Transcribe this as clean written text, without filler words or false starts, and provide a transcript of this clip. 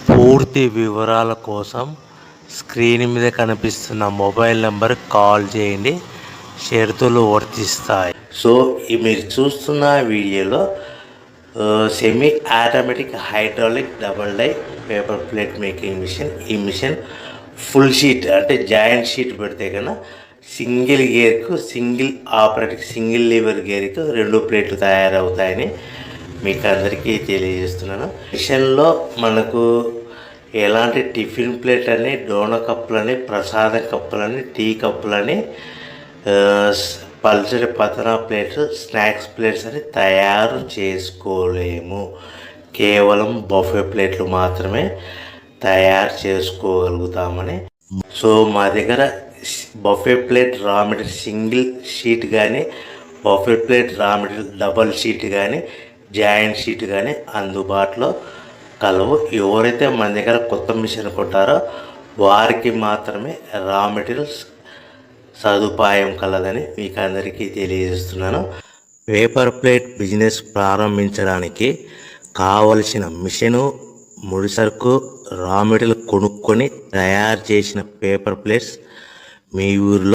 పూర్తి వివరాల కోసం స్క్రీన్ మీద కనిపిస్తున్న మొబైల్ నెంబర్ కాల్ చేయండి. షరతులు వర్తిస్తాయి. సో మీరు చూస్తున్న వీడియోలో semi automatic hydraulic double die paper plate making machine. ఈ మిషన్ ఫుల్ షీట్ అంటే జాయింట్ షీట్ పెడితే కన్నా సింగిల్ గేర్కు సింగిల్ ఆపరేటింగ్ సింగిల్ లీవర్ గేర్కు 2 ప్లేట్లు తయారవుతాయని మీకు అందరికీ తెలియజేస్తున్నాను. మిషన్లో మనకు ఎలాంటి టిఫిన్ ప్లేట్ అని, డోన కప్పులని, ప్రసాదం కప్పులని, టీ కప్పులని, పల్చడి పతన ప్లేట్స్, స్నాక్స్ ప్లేట్స్ అని తయారు చేసుకోలేము. కేవలం బఫే ప్లేట్లు మాత్రమే తయారు చేసుకోగలుగుతామని. సో మా దగ్గర buffet plate raw material single sheet కానీ, buffet plate raw material double sheet కానీ, జాయింట్ షీట్ కానీ అందుబాటులో కలవు. ఎవరైతే మన దగ్గర కొత్త మిషన్ కొంటారో వారికి మాత్రమే రా మెటీరియల్స్ సదుపాయం కలదని మీకు అందరికీ తెలియజేస్తున్నాను. పేపర్ ప్లేట్ బిజినెస్ ప్రారంభించడానికి కావలసిన మిషను, ముడిసరుకు, రా మెటీరియల్ కొనుక్కొని తయారు చేసిన పేపర్ ప్లేట్స్ మీ ఊరిలో